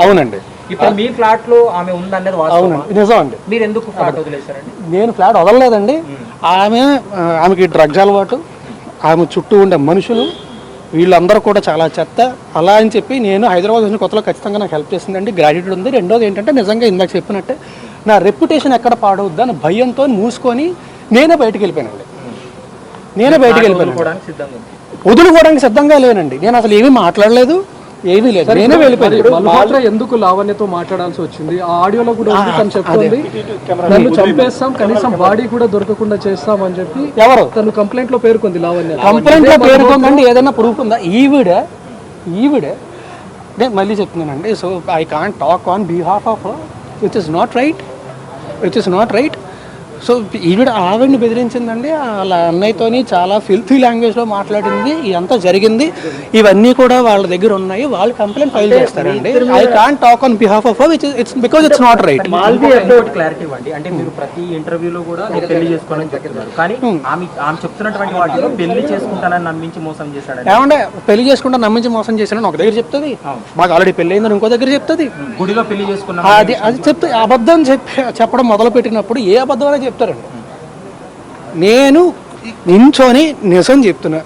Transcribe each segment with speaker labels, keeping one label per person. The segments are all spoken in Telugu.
Speaker 1: అవునండి.
Speaker 2: ఇప్పుడు మీ ఫ్లాట్ లో ఆమె ఉందనేది
Speaker 1: అవునండి, నిజం అండి.
Speaker 2: మీరు ఎందుకు ఫ్లాట్ వదిలేశారండి?
Speaker 1: నేను ఫ్లాట్ వదలలేదండి. ఆమెకి డ్రగ్స్ అలవాటు, ఆమె చుట్టూ ఉండే మనుషులు వీళ్ళందరూ కూడా చాలా చెత్త. అలా అని చెప్పి నేను హైదరాబాద్ వచ్చిన కొత్తలో ఖచ్చితంగా నాకు హెల్ప్ చేసిందండి, గ్రాడ్యుయేట్ ఉంది. రెండోది ఏంటంటే నిజంగా ఇందాక చెప్పినట్టే నా రెప్యుటేషన్ ఎక్కడ పాడవద్దు అని భయంతో మూసుకొని నేనే బయటకు వెళ్ళిపోయానండి. వదులుకోవడానికి సిద్ధంగా లేనండి. నేను అసలు ఏమీ మాట్లాడలేదు, ఏమీ లేదు, నేనే వెళ్ళిపోయాను.
Speaker 3: ఎందుకు లావణ్యతో మాట్లాడాల్సి వచ్చింది? ఆ ఆడియోలో కూడా ఉంది, తను చెప్తుంది నన్ను చంపేస్తాం, కనీసం బాడీ కూడా దొరకకుండా చేస్తాం అని చెప్పి
Speaker 1: ఎవరు
Speaker 3: తను కంప్లైంట్ లో పేర్కొంది. లావణ్య
Speaker 1: కంప్లైంట్ లో పేర్కొందండి. ఏదైనా ప్రూఫ్ ఉందా? ఈవిడే నేను మళ్ళీ చెప్తున్నానండి. So I can't talk on behalf of which is not right. So ఆవిడని బెదిరించిందండి, వాళ్ళ అన్నయ్యతోని చాలా ఫిల్తీ లాంగ్వేజ్లో మాట్లాడింది. ఇదంతా జరిగింది, ఇవన్నీ కూడా వాళ్ళ దగ్గర ఉన్నాయి. వాళ్ళు కంప్లైంట్ ఫైల్ చేస్తారండి. I can't talk on behalf of which it's because it's not right.
Speaker 2: Clarity ఇవ్వండి. అంటే మీరు ప్రతి ఇంటర్వ్యూలో కూడా పెళ్లి చేసుకోవాలని చెప్తున్నారు, కానీ ఆమె చెప్తున్నటువంటి వాటిలో పెళ్లి చేసుకుంటానని నమ్మించి మోసం చేశాడు.
Speaker 1: ఏమంటే పెళ్లి చేసుకుంటా నమ్మించి మోసం చేశానని ఒక దగ్గర చెప్తుంది, మాకు ఆల్రెడీ పెళ్లి అయిందని ఇంకో దగ్గర చెప్తుంది,
Speaker 2: గుడిలో పెళ్లి చేసుకున్నా
Speaker 1: అది చెప్తే అబద్ధం చెప్పడం మొదలు పెట్టినప్పుడు ఏ అబద్ధం అనేది చెప్తారండి. నేను నించొని నిజం చెప్తున్నా.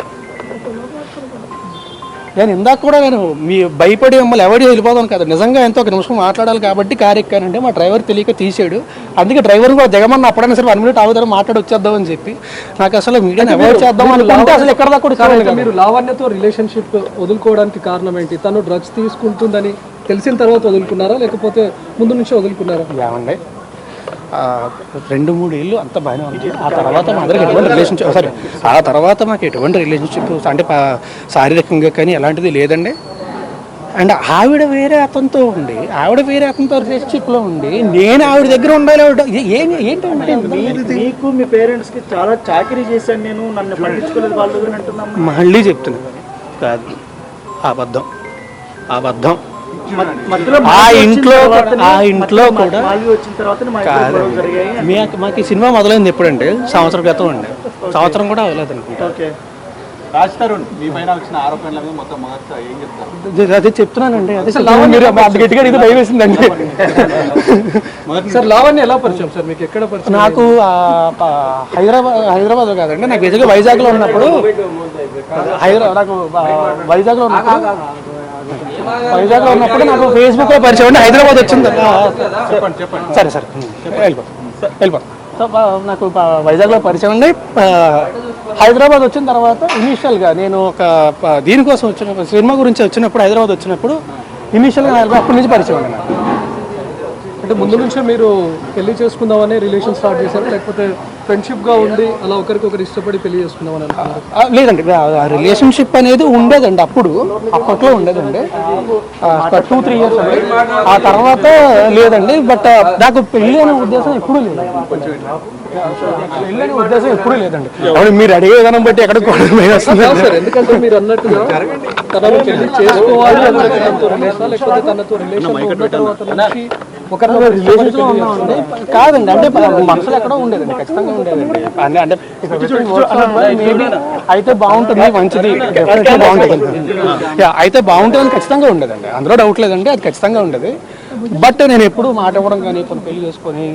Speaker 1: నేను ఇందాక కూడా నేను మీ భయపడి మిమ్మల్ని ఎవరి వెళ్ళిపోదాను కదా, నిజంగా ఎంతో ఒక నిమిషం మాట్లాడాలి కాబట్టి కారు ఎక్కానంటే మా డ్రైవర్ తెలియక తీసాడు. అందుకే డ్రైవర్ కూడా దిగమన్నా అప్పుడైనా సరే 1 minute ఆగుతారు మాట్లాడి వచ్చేద్దాం అని చెప్పి. నాకు అసలు మీడియాని అవాయిడ్ చేద్దాం అనుకుంటే అసలు ఎక్కడ దాకా కూడా
Speaker 3: మీరు లావణ్యతో రిలేషన్షిప్ వదులుకోవడానికి కారణం ఏంటి? తను డ్రగ్స్ తీసుకుంటుందని తెలిసిన తర్వాత వదులుకున్నారా, లేకపోతే ముందు నుంచి వదులుకున్నారా?
Speaker 1: ఏమండి, 2-3 ఏళ్ళు అంత బాగానే ఉంది. ఆ తర్వాత మా అందరికి ఎటువంటి రిలేషన్షిప్ ఆ తర్వాత మాకు ఎటువంటి రిలేషన్షిప్ అంటే శారీరకంగా కానీ ఎలాంటిది లేదండి. అండ్ ఆవిడ వేరే అతనితో రిలేషన్షిప్లో ఉండి నేను ఆవిడ దగ్గర ఉండాలి. ఏంటంటే
Speaker 4: మీకు మీ పేరెంట్స్ కి చాలా చాకరీ చేశాను నేను, నన్ను పట్టించుకోలేదు వాళ్ళు అంటున్నాను.
Speaker 1: మళ్ళీ చెప్తున్నాను, కాదు, అబద్ధం. ఆ ఇంట్లో కూడా మాకు ఈ సినిమా మొదలైంది ఎప్పుడంటే సంవత్సరం క్రితం అండి. సంవత్సరం కూడా అవ్వలేదు అనుకుంటా. అదే చెప్తున్నానండి. అదే గట్టిగా ఇది భయం వేసిందండి.
Speaker 3: సార్ లావణ్య ఎలా పరిచయం సార్ మీకు? ఎక్కడ పరిచయం?
Speaker 1: నాకు హైదరాబాద్ కాదండి, నాకు బేసిక్గా వైజాగ్లో ఉన్నప్పుడు నాకు ఫేస్బుక్ లో పరిచయం అండి. హైదరాబాద్ వచ్చింది. సరే వెళ్ళిపోతాం. సో నాకు వైజాగ్లో పరిచయం అండి. హైదరాబాద్ వచ్చిన తర్వాత ఇనీషియల్గా నేను ఒక దీనికోసం వచ్చినప్పుడు, సినిమా గురించి వచ్చినప్పుడు, హైదరాబాద్ వచ్చినప్పుడు ఇనీషియల్గా అప్పటి నుంచి పరిచయం అండి నాకు.
Speaker 3: అంటే ముందు నుంచే మీరు పెళ్లి చేసుకుందామని రిలేషన్ స్టార్ట్ చేశారు, లేకపోతే ఫ్రెండ్షిప్గా ఉండి అలా ఒకరికొకరు ఇష్టపడి పెళ్లి చేసుకుందామని అనుకున్నారు?
Speaker 1: లేదండి, రిలేషన్షిప్ అనేది ఉండేదండి, అప్పట్లో ఉండేదండి. 2-3 years అండి. ఆ తర్వాత లేదండి. బట్ నాకు పెళ్ళి అనే ఉద్దేశం ఎప్పుడూ లేదండి. మీరు అడిగే విధానం బట్టి ఎక్కడ
Speaker 3: సార్, ఎందుకంటే మీరు అన్నట్టుగా తనను పెళ్లి చేసుకోవాలి లేకపోతే తనతో రిలేషన్
Speaker 1: రిలేషన్స్లో ఉన్నామండి. కాదండి, అంటే మనసులో ఎక్కడో ఉండేదండి, ఖచ్చితంగా ఉండేదండి. అంటే మేబీ అయితే బాగుంటుంది, మంచిది, అయితే బాగుంటుందని ఖచ్చితంగా ఉండేదండి, అందులో డౌట్ లేదండి, అది ఖచ్చితంగా ఉండేది. బట్ నేను ఎప్పుడు మాట ఇవ్వడం కానీ తను పెళ్లి చేసుకొని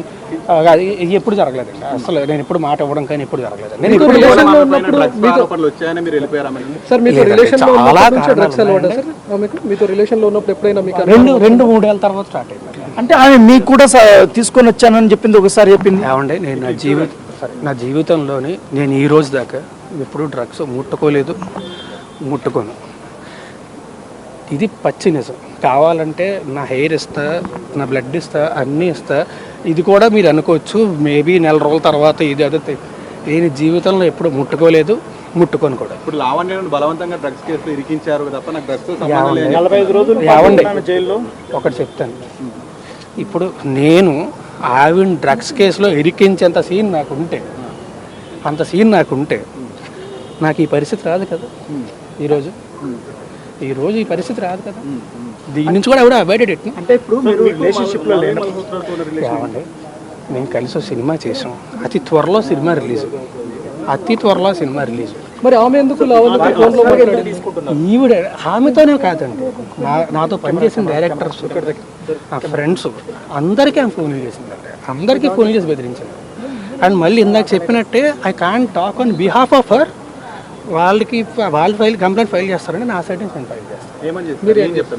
Speaker 1: ఎప్పుడు జరగలేదండి. అసలు నేను ఎప్పుడు మాట ఇవ్వడం కానీ ఎప్పుడు జరగలేదండి. నేను ఇప్పుడు చాలా 2-3 ఏళ్ళ తర్వాత స్టార్ట్ అయింది.
Speaker 4: అంటే ఆమె మీకు కూడా తీసుకొని వచ్చానని చెప్పింది, ఒకసారి చెప్పింది.
Speaker 1: ఏమండి, నేను నా జీవితంలోని నేను ఈ రోజు దాకా ఎప్పుడు డ్రగ్స్ ముట్టుకోను. ఇది పచ్చి నిజం. కావాలంటే నా హెయిర్ ఇస్తా, నా బ్లడ్ ఇస్తా, అన్నీ ఇస్తా. ఇది కూడా మీరు అనుకోవచ్చు మేబీ 4 రోజుల తర్వాత ఇది అదే. నేను జీవితంలో ఎప్పుడు ముట్టుకోను కూడా.
Speaker 5: ఇప్పుడు లావణ్యను బలవంతంగా డ్రగ్స్ కేసులో ఇరికించారు తప్ప నాకు డ్రగ్స్
Speaker 4: 45 రోజులు జైల్లో.
Speaker 1: ఒకటి చెప్తాను, ఇప్పుడు నేను ఆవిడ డ్రగ్స్ కేసులో ఇరికించేంత సీన్ నాకుంటే నాకు ఈ పరిస్థితి రాదు కదా. ఈరోజు ఈ పరిస్థితి రాదు కదా. దీని నుంచి కూడా అవాయిడెడ్.
Speaker 4: అంటే ఇప్పుడు మీరు రిలేషన్షిప్లో
Speaker 1: ఏమండి, నేను కలిసి సినిమా చేసాం, అతి త్వరలో సినిమా రిలీజ్.
Speaker 3: మరి ఆమె ఎందుకు లావణ్యతో ఫోన్లో మాట్లాడింది?
Speaker 4: తీసుకుంటున్నారు.
Speaker 1: ఈవిడ ఆమెతోనే కాదండి, నాతో పనిచేసిన డైరెక్టర్స్, నా ఫ్రెండ్స్ అందరికీ ఆమె ఫోన్లు చేసిందండి, అందరికీ ఫోన్లు చేసి బెదిరించింది. అండ్ మళ్ళీ ఇందాక చెప్పినట్టే I can't talk on behalf of her. వాళ్ళు కంప్లైంట్ ఫైల్ చేస్తారండి, నా సైడ్ నుంచి నేను ఫైల్ చేస్తాను.
Speaker 5: ఏమని చెప్తారు?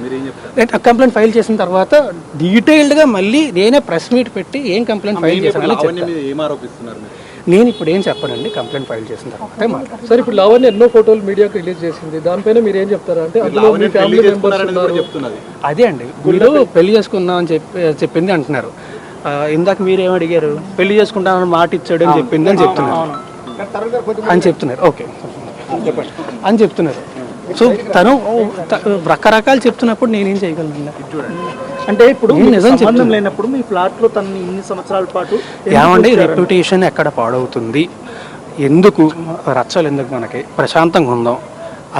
Speaker 5: మీరు ఏం చెప్తారు?
Speaker 1: కంప్లైంట్ ఫైల్ చేసిన తర్వాత డీటెయిల్డ్గా మళ్ళీ నేనే ప్రెస్ మీట్ పెట్టి ఏం కంప్లైంట్ ఫైల్ చేశాను
Speaker 5: లావణ్య మీద ఏం ఆరోపిస్తున్నారు మీరు?
Speaker 1: నేను ఇప్పుడు ఏం చెప్పనండి, కంప్లైంట్ ఫైల్ చేసిన తర్వాత మాట్లాడతాను.
Speaker 3: సరే, ఇప్పుడు లావణ్య ఎన్నో ఫోటోలు మీడియాకు రిలీజ్ చేసింది, దానిపైన మీరు ఏం చెప్తారా? అంటే అందులో మీ ఫ్యామిలీ మెంబర్స్ ఉన్నారు.
Speaker 5: చెప్తున్నది
Speaker 1: అదే అండి, మీరు పెళ్లి చేసుకుందాం అని చెప్పింది అంటున్నారు. ఇందాక మీరు ఏం అడిగారు? పెళ్లి చేసుకుంటామని మాట ఇచ్చాడు అని చెప్పింది అని చెప్తున్నారు. ఓకే చెప్పండి అని చెప్తున్నారు. సో తను రకరకాలు చెప్తున్నప్పుడు నేనేం చేయగలను?
Speaker 4: అంటే ఇప్పుడు
Speaker 1: నిజం
Speaker 4: సంబంధం లేనప్పుడు మీ ఫ్లాట్ లో తన ఇన్ని సంవత్సరాల పాటు
Speaker 1: ఏమండి రెప్యుటేషన్ ఎక్కడ పాడవుతుంది, ఎందుకు రచ్చలు, ఎందుకు మనకి ప్రశాంతంగా ఉందాం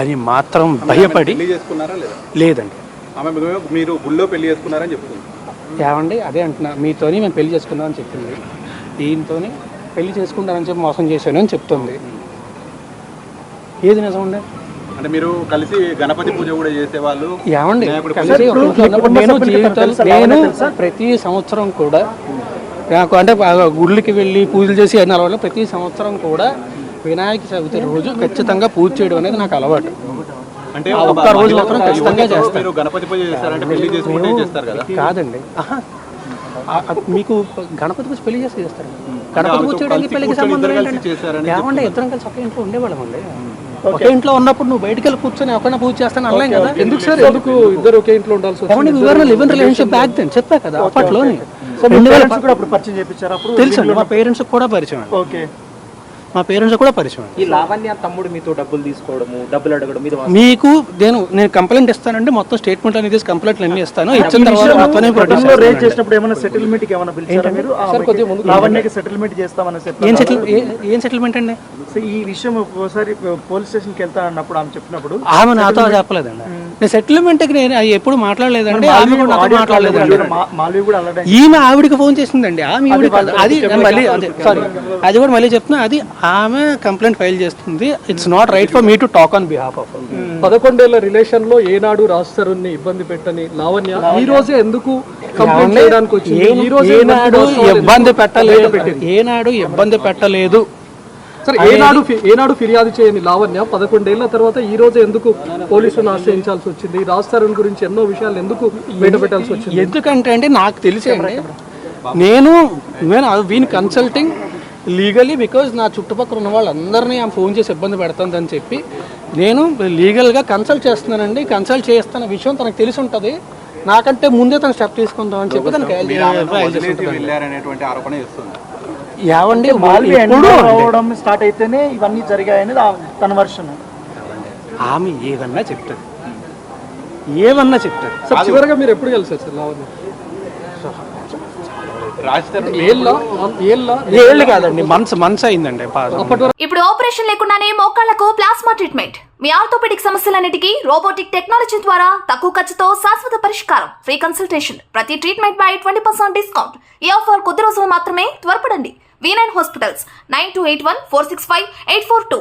Speaker 1: అని మాత్రం భయపడి.
Speaker 5: పెళ్లి చేసుకున్నారా లేదా?
Speaker 1: లేదండి.
Speaker 5: ఆమె మీరు గుళ్ళో పెళ్లి చేసుకున్నారని చెప్తుంది.
Speaker 1: ఏమండి అదే అంటున్నా, మీతోని మేము పెళ్లి చేసుకుందామని చెప్పింది, ఈయనతోని పెళ్లి చేసుకుంటానని చెప్పి మోసం చేశాను అని చెప్తుంది. ఏది నిజం అండి?
Speaker 5: అంటే మీరు కలిసి గణపతి పూజ కూడా చేసేవాళ్ళు.
Speaker 1: ఏమండి కలిసి ఒక ఇంట్లో ఉన్నప్పుడు నేను ప్రతి సంవత్సరం కూడా నాకు అంటే గుళ్ళకి వెళ్ళి పూజలు చేసి అన్ని అలవాటు. ప్రతి సంవత్సరం కూడా వినాయక చవితి రోజు ఖచ్చితంగా పూజ చేయడం అనేది నాకు అలవాటు.
Speaker 5: అంటే
Speaker 1: ఒక్క రోజు మాత్రం ఖచ్చితంగా చేస్తాను.
Speaker 5: మీరు గణపతి పూజ చేస్తారంటే పెళ్లి చేసుకుంటే చేస్తారు కదా?
Speaker 1: కాదండి, మీకు గణపతి పూజ పెళ్లి చేస్తే చేస్తారు. గణపతి పూజ చేయడానికి పెళ్లికి సంబంధం ఏంటంటే ఏమంటే ఇద్దరం కలిసి ఒకే ఇంట్లో ఉండేవాళ్ళం అండి. ఒకే ఇంట్లో ఉన్నప్పుడు నువ్వు బయటకు వెళ్ళి కూర్చొని ఒకరిని పూజ చేస్తాను అనలేం కదా.
Speaker 3: ఎందుకు సార్, ఎందుకు ఇద్దరు ఒకే ఇంట్లో ఉండాల్సి
Speaker 1: ఏమంటే వివరణ live in relationship back then చెప్పా కదా అప్పట్లోనే.
Speaker 4: కూడా అప్పుడు పరిచయం చేయించారు. అప్పుడు
Speaker 1: తెలుసండి, మా పేరెంట్స్ కూడా పరిచయం.
Speaker 4: ఓకే,
Speaker 1: మా పేరెంట్స్ కూడా పరిచయం.
Speaker 2: ఈ లావణ్య తమ్ముడు మీతో డబ్బులు తీసుకోవడము, డబ్బులు అడగడం మీద
Speaker 1: మీకు నేను కంప్లైంట్ ఇస్తానంటే మొత్తం స్టేట్మెంట్ అనేది కంప్లైంట్లు అన్ని ఇస్తాను. ఇచ్చిన తర్వాత మొత్తం ప్రొడ్యూస్
Speaker 4: రేట్ చేసినప్పుడు ఏమైనా సెటిల్మెంట్ కి ఏమైనా పిలిచారా మీరు? లావణ్యకి సెటిల్మెంట్ చేస్తామని
Speaker 1: ఏం సెటిల్మెంట్ అండి?
Speaker 4: ఈ విషయం ఒకసారి పోలీస్ స్టేషన్ కి వెళ్తా అన్నప్పుడు ఆమె చెప్పినప్పుడు
Speaker 1: ఆమె నాతో చెప్పలేదండి. నేను సెటిల్మెంట్ కి నేను ఎప్పుడు మాట్లాడలేదండి, ఆమె కూడా నాతో మాట్లాడలేదండి.
Speaker 4: మాల్వి కూడా అలాగే
Speaker 1: ఈమె ఆవిడికి ఫోన్ చేసిందండి. ఆమె అది మళ్ళీ సారీ అది కూడా మళ్ళీ చెప్తున్నా, అది ఆమె కంప్లైంట్ ఫైల్ చేస్తుంది. It's not right for me to talk on behalf of.
Speaker 3: 11 ఏళ్ల రిలేషన్ లో ఏనాడు రాస్తారుని ఇబ్బంది పెట్టని లావణ్య ఈ రోజే ఎందుకు కంప్లైంట్ చేయడానికి వచ్చింది? ఈ రోజు
Speaker 1: ఏనాడు ఇబ్బంది పెట్టలేదు.
Speaker 3: సరే, ఏనాడు ఫిర్యాదు చేయని లావణ్య 11 ఏళ్ల తర్వాత ఈ రోజు ఎందుకు పోలీసులను ఆశ్రయించాల్సి వచ్చింది? రాస్తారని గురించి ఎన్నో విషయాలు ఎందుకు బయట పెట్టాల్సి వచ్చింది?
Speaker 1: ఎందుకంటే అండి నాకు తెలిసేయండి, నేను వీని కన్సల్టింగ్ లీగలీ బికాజ్ నా చుట్టుపక్కల ఉన్న వాళ్ళందరినీ ఆమె ఫోన్ చేసి ఇబ్బంది పెడుతుందని చెప్పి నేను లీగల్గా కన్సల్ట్ చేస్తున్నానండి. కన్సల్ట్ చేస్తున్న విషయం తనకు తెలిసి ఉంటుంది. నాకంటే ముందే తను స్టెప్ తీసుకుందాం అని చెప్పి తనకి
Speaker 5: వెళ్ళారనేటువంటి ఆరోపణ చేస్తుంది.
Speaker 1: ఏవండి
Speaker 4: అవడం స్టార్ట్ అయితేనే ఇవన్నీ జరిగాయని తన వర్షన్.
Speaker 3: ఆమె ఏమన్నా చెప్తుంది. సార్ చివరిగా మీరు ఎప్పుడు కలిసారు సార్ లావణ్య?
Speaker 1: ఏళ్ళు కాదండి, మంత్స్ అయిందండి.
Speaker 6: ఇప్పుడు ఆపరేషన్ లేకుండానే మోకాళ్లకు ప్లాస్మా ట్రీట్మెంట్, మీ ఆర్థోపెడిక్ సమస్యలన్నిటికీ రోబోటిక్ టెక్నాలజీ ద్వారా తక్కువ ఖర్చుతో శాశ్వత పరిష్కారం, ఫ్రీ కన్సల్టేషన్, ప్రతి ట్రీట్మెంట్ పై 20% డిస్కౌంట్. ఈ ఆఫర్ కొద్ది రోజులు మాత్రమే, త్వరపడండి. V9 hospitals 9281465842.